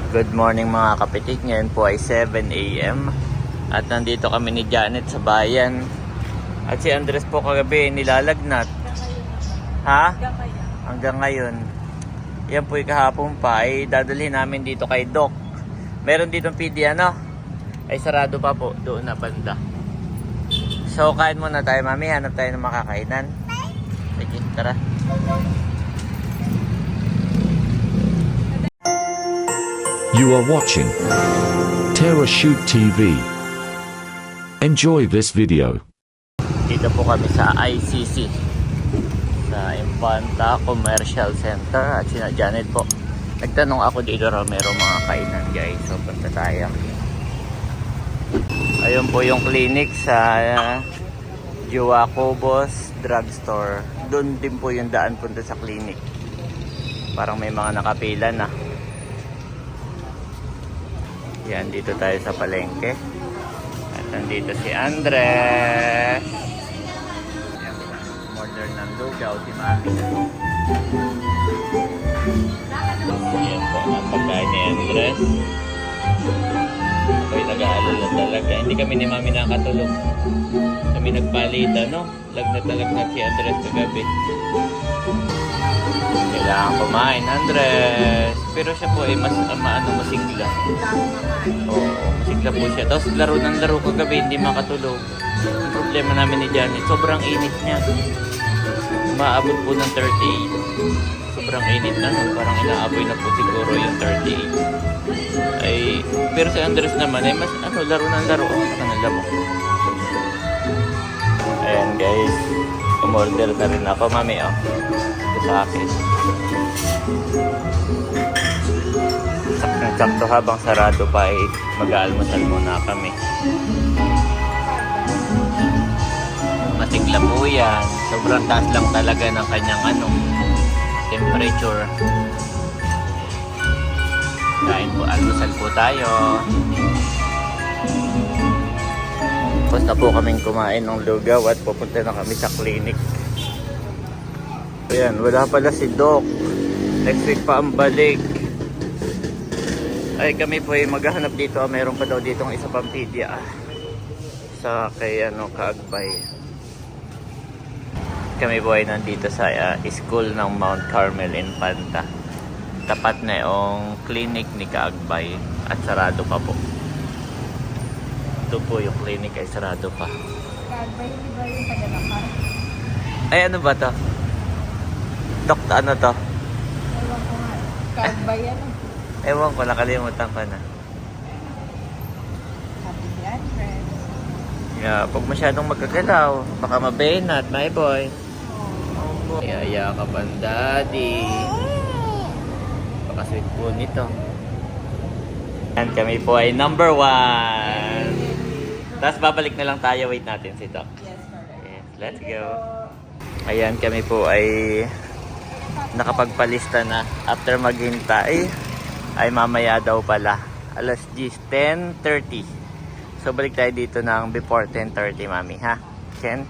Good morning mga kapitik. Ngayon po ay 7 AM at nandito kami ni Janet sa bayan. At si Andres po kagabi nilalagnat. Ha? Hanggang ngayon. Yan po yung kahapon pa ay dadalhin namin dito kay Doc. Meron ditong PD ay sarado pa po doon na banda. So kain muna tayo mami, hanap tayo ng makakainan. Sige, tara. You are watching Terra Shoot TV. Enjoy this video. Dito po kami sa ICC sa Infanta Commercial Center at sina Janet po. Nagtanong ako dito raw meron mga kainan guys. So punta tayo. Ayun po yung clinic sa Jacobos Drugstore. Doon din po yung daan punta sa clinic. Parang may mga nakapila na. Yan, dito tayo sa palengke. At nandito si Andres. Yan, order ng lugaw si Mami. Yan po, ang pagkain ni Andres. Ako'y nag-aalala talaga. Hindi kami ni Mami nakatulog. Kami nagpalitan, no? Lagnat si Andres kagabi. Kailangan kumain, Andres. Pero siya po ay masigla. Oo, masigla po siya. Tapos laro ng laro kagabi, hindi makatulog. Yung problema namin ni Janet, sobrang init niya. Umaabot po ng 38. Sobrang init na. Parang inaaboy na po siguro yung 38. Pero si Andres naman ay mas laro ng laro. Kanala mo. Ayan guys. Umorder na rin ako, mami. Ito sa akin. Sakto habang sarado pa ay mag-aalmusal muna kami. Masigla po yan. Sobrang taas lang talaga ng kanyang temperature. Kain po, almusal po tayo. Tapos na po kaming kumain ng lugaw at pupunta na kami sa clinic. Ayan, wala pala si Doc. Next week pa ang balik. Ay kami po ay maghahanap dito. Meron pa daw ditong isa pang pedia sa kay Kaagbay. Kami po ay nandito sa school ng Mount Carmel Infanta. Tapat na yung clinic ni Kaagbay at sarado pa po. Ito po yung clinic ay sarado pa. Kaagbay, hindi ba yung taga-Dakar? Ay ano ba to? Dokta ano to? Ewan ko nga. Kaagbay yan. Ewan ko, nakalimutan ko na. Happy si Andres. Yeah, pag masyadong magkagalaw, baka mabenat, my boy. Yaya ka pa, daddy. Baka sweet po nito. And kami po ay number 1. Tapos babalik na lang tayo. Wait natin si Doc. Yes, correct. Yes, let's go. Ayan, kami po ay nakapagpalista na. After maghintay, ay mamaya daw pala. Alas 10:30. So balik tayo dito ng before 10:30, mami, ha? Ken?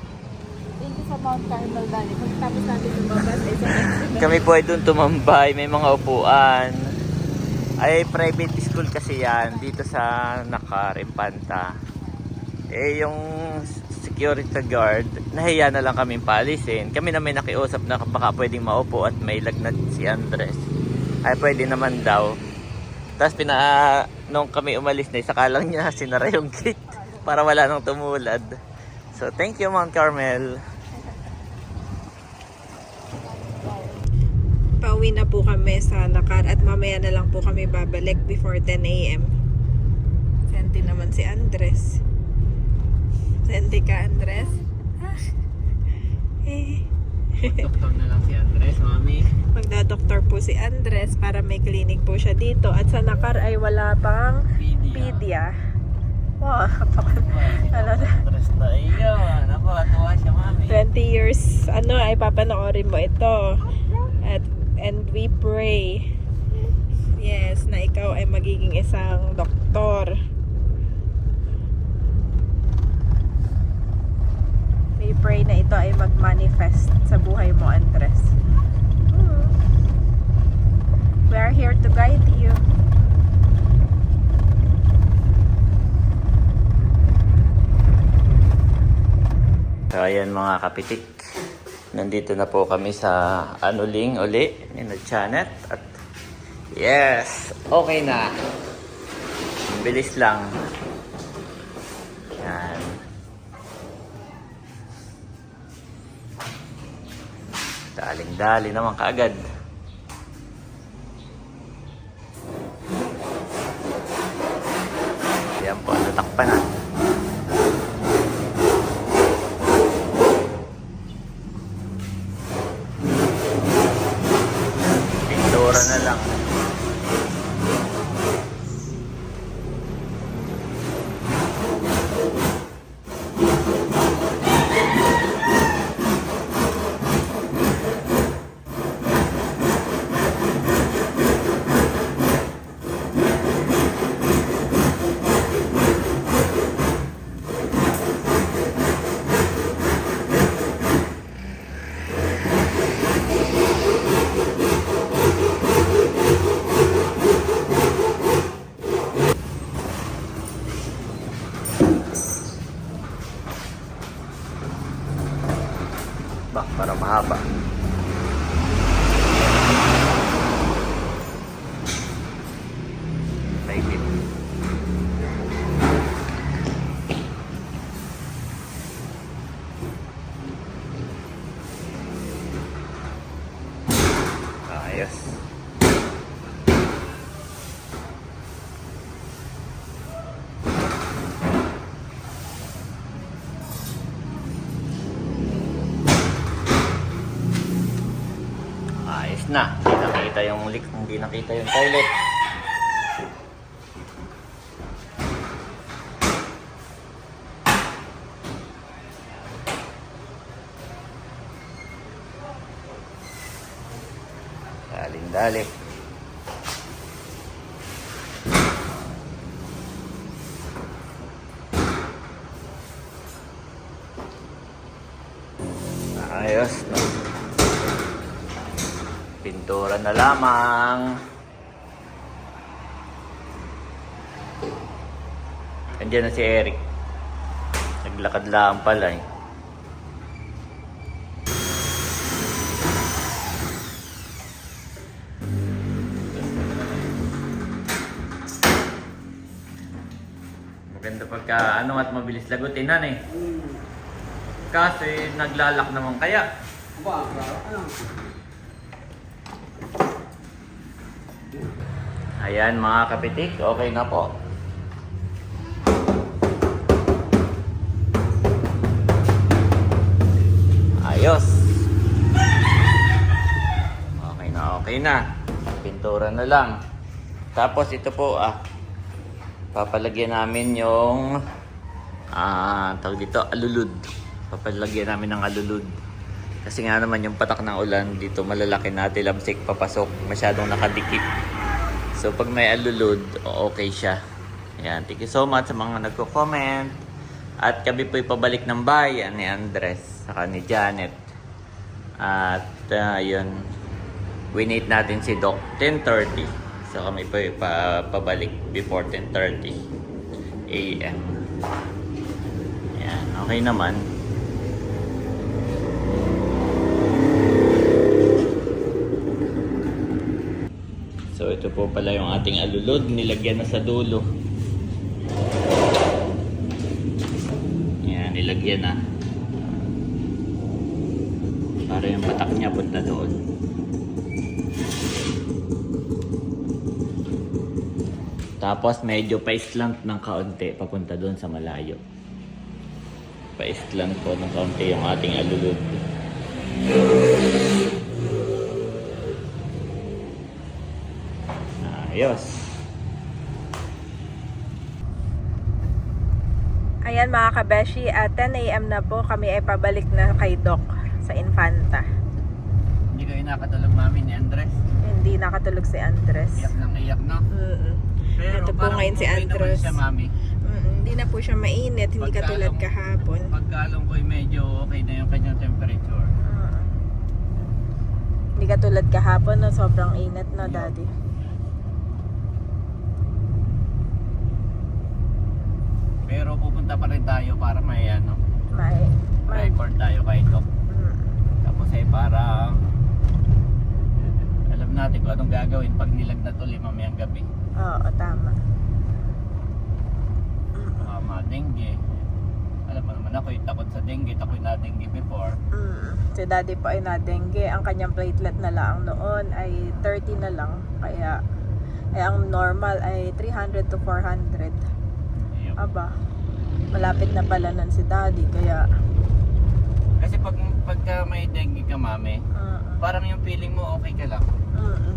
Dito sa Mount Carmel, Dali. Pagkatapos natin lumabas, ay sa Kami po ay doon tumambay. May mga upuan. Ay private school kasi yan. Dito sa Nakar, Infanta. Yung security guard, nahiya na lang kaming paalisin. Kami na may nakiusap na baka pwedeng maupo at may lagnat si Andres. Ay pwede naman daw. Tapos nung kami umalis na, saka lang niya sinara yung gate para wala nang tumulad. So thank you Mount Carmel. Pauwi na po kami sa Nakar at mamaya na lang po kami babalik before 10 AM. Senti naman si Andres. Senti ka, Andres? Doktor na lang si Andres, mami. Magda-doktor po si Andres para may clinic po siya dito. At sa Nakar ay wala pang pedia. Wow, Andres na iyon. Ako, atuwa siya, mami. 20 years, ay papanoorin mo ito. And we pray, yes, na ikaw ay magiging isang doktor. We pray na ito ay mag-manifest sa buhay mo, Andres. We are here to guide you. Ayan mga kapitik. Nandito na po kami sa Anuling uli ni Janet. At yes, okay na. Bilis lang. Yan. Daling-dali naman kaagad. Yan po, natakpan na. Pintura na lang. Para mahaba. Paigit. Ayos. Ayos na. Hindi nakita yung leak, hindi nakita yung toilet. Daling-dali. Ayos na. Pintura na lamang. Andiyan na si Eric. Naglakad lang pala eh. Maganda pagka ano at mabilis lagutin na eh. Kasi naglalak naman kaya. Ayan mga kapitik, okay na po. Ayos. Okay na. Pintura na lang. Tapos ito po papalagyan namin yung tawag dito, alulud. Papalagyan namin ng alulud. Kasi nga naman yung patak ng ulan dito malalaki na tilamsik papasok, masyadong nakadikit. So pag may alulud, okay siya. Ayan, thank you so much sa mga nagko-comment. At kami po ipabalik ng bayan ni Andres saka ni Janet. At yun, winate natin si Doc 10:30. So kami po ipabalik before 10:30 AM. Ayan, okay naman. So ito po pala yung ating alulod, nilagyan na sa dulo. Yan, nilagyan na. Para yung patak niya punta doon. Tapos medyo pa-slant ng kaunti papunta doon sa malayo. Pa-slant po ng kaunti yung ating alulod. Ayos. Ayan mga kabeshi, at 10 AM na po kami ay pabalik na kay Doc sa Infanta. Hindi kayo nakatulog mami ni Andres? Hindi nakatulog si Andres. Iyak nang iyak na. Pero ito po ngayon si Andres. Siya, mami. Hindi na po siya mainit, hindi katulad kahapon. Pagkalong ko ay medyo okay na yung kanyang temperature. Hindi katulad kahapon na sobrang init na, Daddy. Pero pupunta pa rin tayo para may ano. May record tayo kay Doc. Tapos ay parang alam natin kung anong gagawin pag nilagnat ulit mamayang gabi. Oo, tama. Dengue. Alam mo naman ako, yung takot sa dengue, takot na dengue before. Si daddy po ay na-dengue. Ang kanyang platelet na lang noon ay 30 na lang. Kaya ang normal ay 300 to 400. Yun. Aba, malapit na pala nun si daddy. Kaya, Kasi pagka may dengue ka, mami, parang yung feeling mo okay ka lang.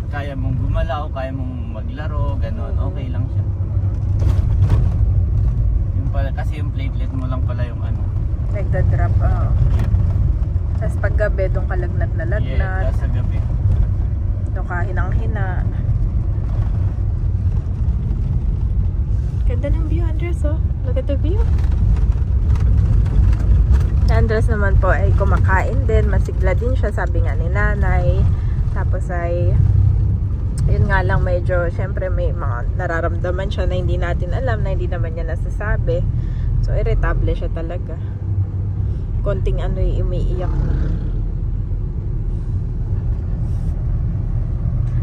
Kaya mong gumalaw, kaya mong maglaro, gano'n, okay lang siya. Yung pala, kasi yung platelet mo lang pala yung ano. nagda-drop. Tapos pag gabi, doon ka lagnat na lagnat. Yeah, sa gabi. Doon ka hinang-hina. Ganda ng view, Andres, oh. Look at the view. Si Andres naman po ay kumakain din. Masigla din siya, sabi nga ni nanay. Tapos ay, yun nga lang medyo, syempre may mga nararamdaman siya na hindi natin alam, na hindi naman niya nasasabi. So, irritable siya talaga. Konting ano yung umiiyak na.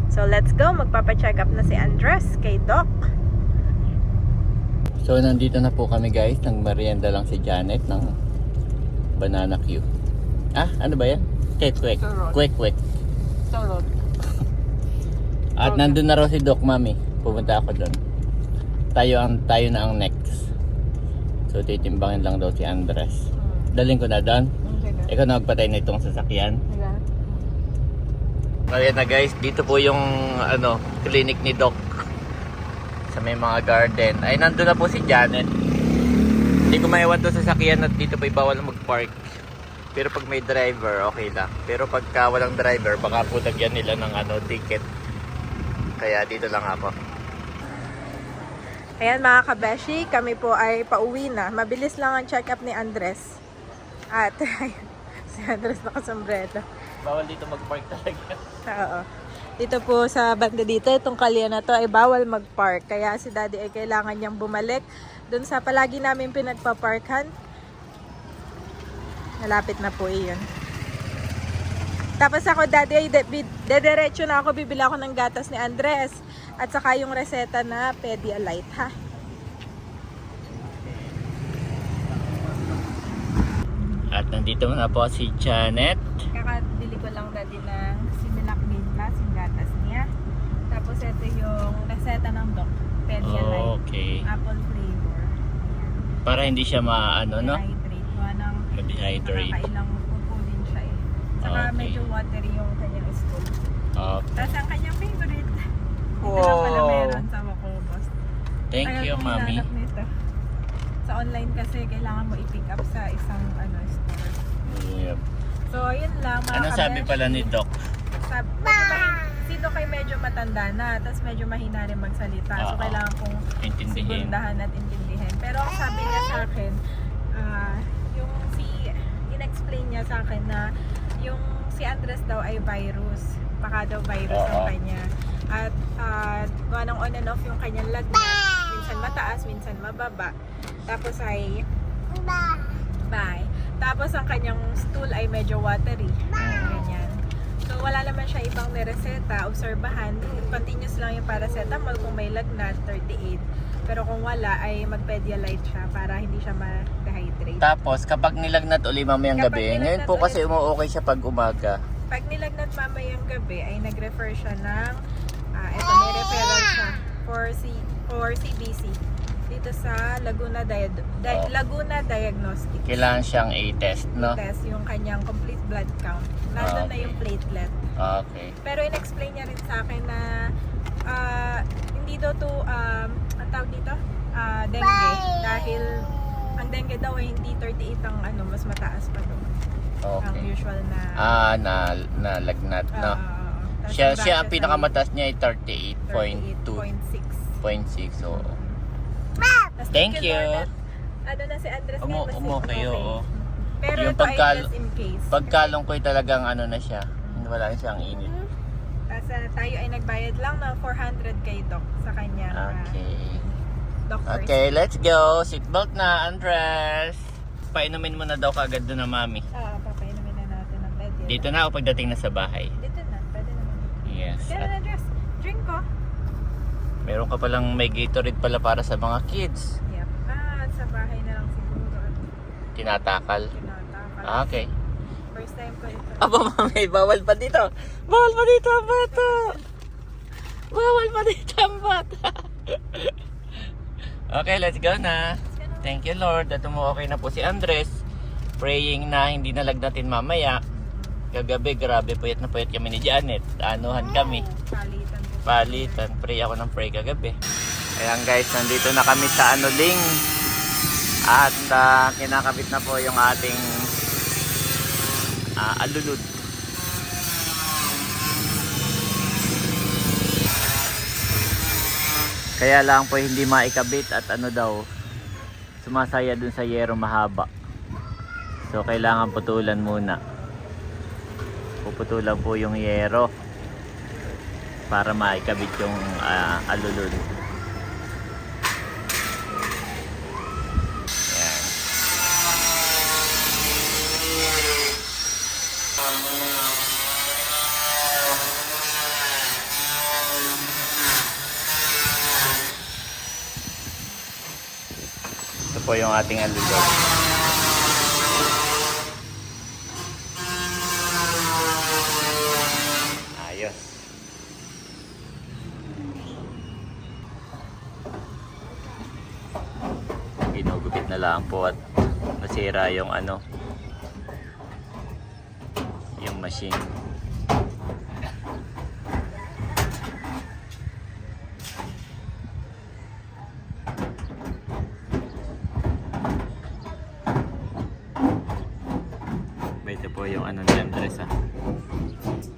So, let's go. Magpapacheck up na si Andres kay Doc. So, nandito na po kami guys. Nagmerienda lang si Janet ng banana Q. Ano ba yan? Kwek-kwek. Sarot. Kwek-kwek. Sarot. At nandun na raw si Doc, mami. Pupunta ako doon. Tayo na ang next. So, titimbangin lang daw si Andres. Daling ko na doon. Ikaw na magpatay na itong sasakyan. Ayan na guys, dito po yung clinic ni Doc sa may mga garden. Ay, nandun na po si Janet. Hindi ko maiwan to sa sasakyan at dito po bawal mag-park. Pero pag may driver, okay lang. Pero pagka walang driver, baka po lagyan nila ng ticket. Kaya dito lang ako. Ayan mga kabeshi, kami po ay pauwi na. Mabilis lang ang check-up ni Andres. At si Andres nakasombrero. Bawal dito mag-park talaga. Oo. Dito po sa banda dito, itong kalye na to ay bawal mag-park. Kaya si daddy ay kailangan niyang bumalik dun sa palagi namin pinagpaparkan. Malapit na po iyon. Tapos ako, daddy, ay dediretso na ako, bibili ako ng gatas ni Andres. At saka yung reseta na Pedialyte, ha? At nandito na po si Janet. Kakabili ko lang daddy ng Similac Main Plus, yung gatas niya. Tapos ito yung reseta ng Doc, Pedialyte. Okay. Apple flavor. Ayan. Para hindi siya no? Dehydrate. Gawa ng Dehydrate. nakakailang upo din siya eh. Saka Okay. medyo watery yung kanyang stool. Okay. Tapos ang kanyang favorite. Ito lang pala meron sa Macobos. Thank Tagal you, kong mami. hinanap nito. Sa online kasi kailangan mo i-pick up sa isang store. Yep. So, yun lang mga Anong sabi kabeshi. pala ni Doc? Si Doc ay medyo matanda na, tapos medyo mahina rin magsalita. So, Oo. kailangan kong Intindihin. sigundahan at intindihin. Pero ang sabi niya sa akin, in-explain niya sa akin na yung si Andres daw ay virus. Baka daw virus ang Oo. kanya. At gawa ng on and off yung kanyang lagnat. Minsan mataas, minsan mababa. Tapos ay bye. Tapos ang kanyang stool ay medyo watery. Ganyan. So wala naman siya ibang nireseta. Obserbahan. Continuous lang yung paracetamol kung may lagnat, 38. Pero kung wala ay mag-Pedialyte siya para hindi siya ma-dehydrate. Tapos, kapag nilagnat uli mamayang Kapag gabi, nilagnat ngayon po ulit- kasi umuukay siya pag umaga. Pag nilagnat mamayang gabi ay nag-refer siya ng eto may referral siya for CBC dito sa Laguna Laguna Diagnostic. Kailangan siyang i-test, no? Test yung kanyang complete blood count. Nandun na Okay. yung platelet. Okay. Pero in-explain niya rin sa akin na hindi daw to ang tawag dito dengue dahil ang dengue daw ay hindi 38 ang mas mataas pa doon. Ang Okay. usual na na lagnat, no? tapos Siya yung ang bracket pinakamataas niya ay 38.2. 38.6. 0.6, oo. Tas Thank you. Lord at, na si Andres ngayon mas Okay, oo. Pero Yung ito ay just in case. Pagkalong ko talagang na siya. Wala siyang init. Tapos tayo ay nagbayad lang ng 400 kay Doc sa kanya. Okay. Doc first. Okay, let's go. Seatbelt na, Andres. painumin mo na daw kagad doon na mami. Papainumin na natin ang bed. Dito na o pagdating na sa bahay? Dito na, pwede naman. Yes. Kaya At na dress. Drink ko. meron ka palang may Gatorade pala para sa mga kids. Yep. Sa bahay na lang siguro. Tinatakal. Tinatakal. Okay. First time ko ito. Aba mami, bawal pa dito. Bawal pa dito ang bata. Bawal pa dito ang bata. Okay, let's go na. Thank you Lord. At okay na po si Andres. Praying na hindi nalagnatin mamaya. Kagabi, grabe, puyat na puyat kami ni Janet. Anuhan kami. Palitan po. Palitan. Pray ako ng pray kagabi. Ayan guys, nandito na kami sa Anuling. At kinakabit na po yung ating alulud. Kaya lang po hindi maikabit at ano daw, sumasaya dun sa yero mahaba. So kailangan putulan muna. Puputulan po yung yero para maikabit yung alulod. Yan. Ito po yung ating alulod. Ayos. Ginugupit na lang po at nasira yung yung machine. Ito po yung ni Andres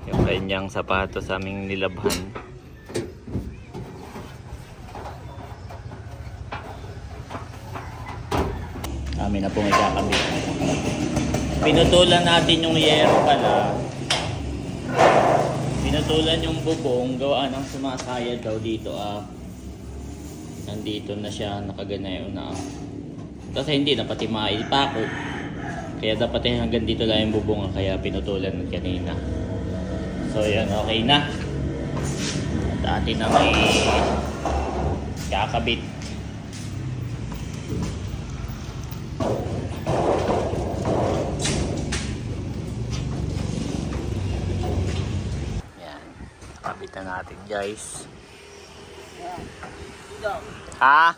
yung kanyang sapatos sa aming nilabhan. Amin na pong ikakabit. Pinutulan natin yung yero pala. Pinutulan yung bubong gawa ng sumasayad daw dito nandito na siya nakaganayo na kasi hindi na pati maipako. Kaya dapat hanggang dito lang yung bubong kaya pinutulan kanina. So yan, okay na. At atin na may kakabit. Yan, kabitan natin guys. Ha?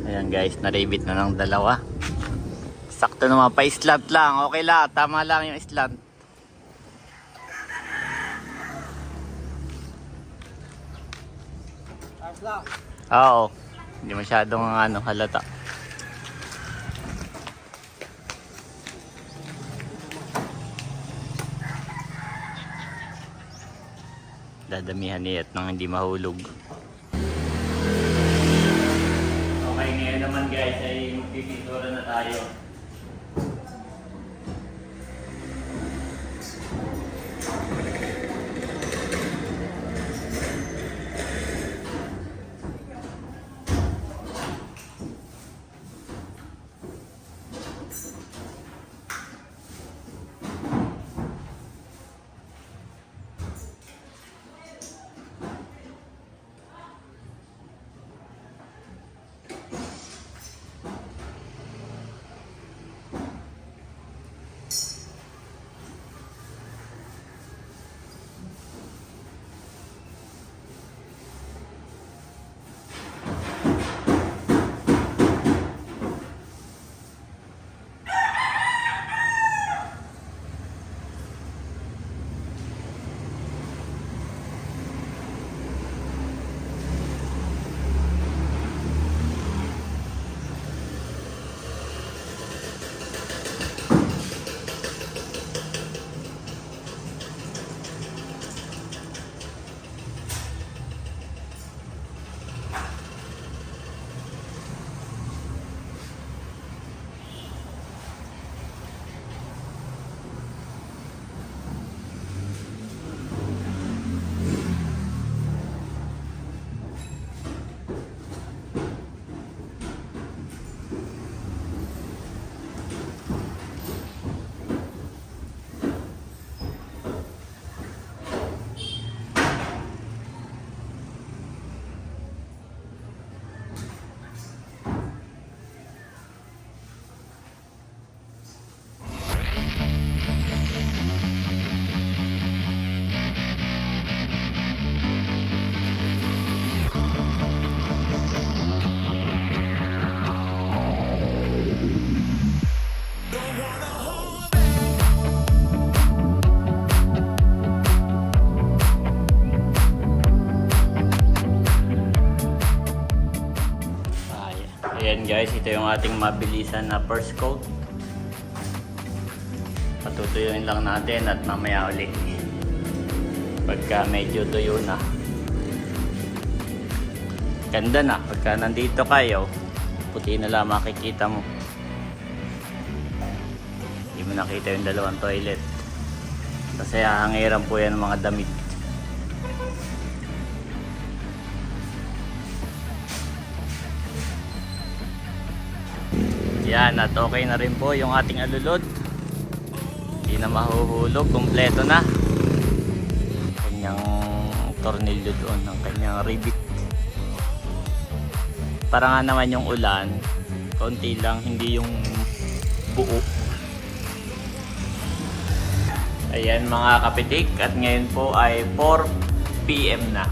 Ayan guys, naribit na ng dalawa. Sakto naman, pa-slant lang. Okay lang, tama lang yung slant. Oo, hindi masyadong halata. Dadamihan niya at nang hindi mahulog. Okay, ngayon naman guys ay magpipintura na tayo. guys, ito yung ating mabilisan na first coat. Patutuyuin lang natin at mamaya ulit pagka medyo tuyo na. Ganda na pagka nandito kayo, puti na lang makikita mo. Hindi mo nakita yung dalawang toilet kasi hahangiran po yan ng mga damit. Yan, at okay na rin po yung ating alulod. Hindi na mahuhulog, kompleto na. Kanyang tornilyo doon, ng kanyang rivet. Para nga naman yung ulan, konti lang, hindi yung buo. Ayan mga kapitik, at ngayon po ay 4 PM na.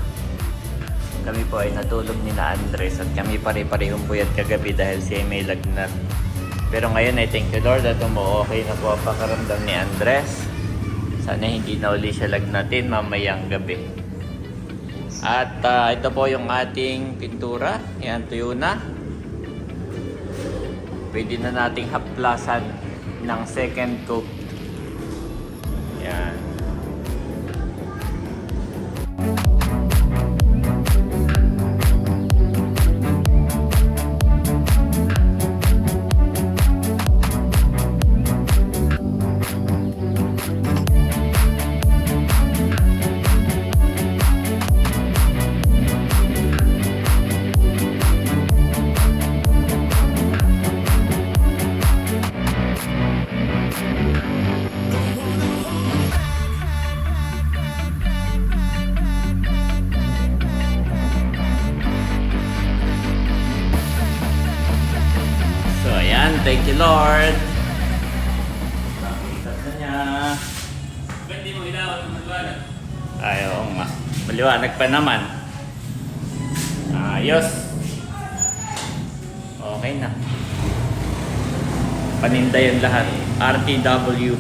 Kami po ay natulog ni na Andres at kami pare-parehong puyat kagabi dahil siya may lagnat. Pero ngayon ay thank you Lord at okay na po ang pakaramdam ni Andres. Sana hindi na uli siya lagnatin mamayang gabi. At ito po yung ating pintura. Yan, tuyo na. Pwede na nating haplasan ng second coat. Yan. So ayan, thank you Lord. Nakita na niya. Pwede mo ilawan ng maliwanag? Ay, oo nga. Maliwanag pa naman. Ayos. Okay na. Paninda yan lahat. RTW.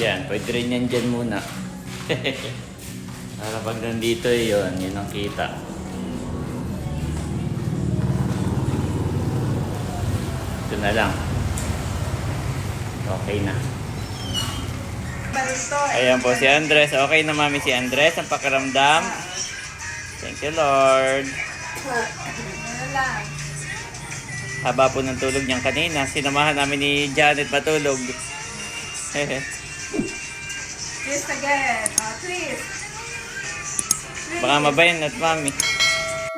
Yan, pwede rin yan dyan muna. Para pag nandito yun ang kita. Ito na lang. Okay na. Ayan po si Andres. Okay na mami si Andres. Ang pakiramdam. Thank you Lord. Haba po ng tulog niyang kanina. Sinamahan namin ni Janet matulog. Twist again. Twist. Baka mabayan at mami.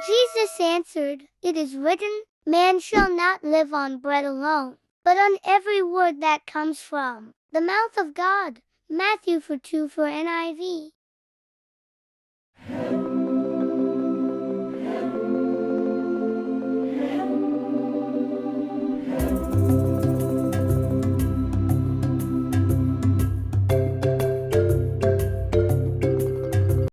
Jesus answered, "It is written, man shall not live on bread alone, but on every word that comes from the mouth of God." Matthew 4:2 for NIV.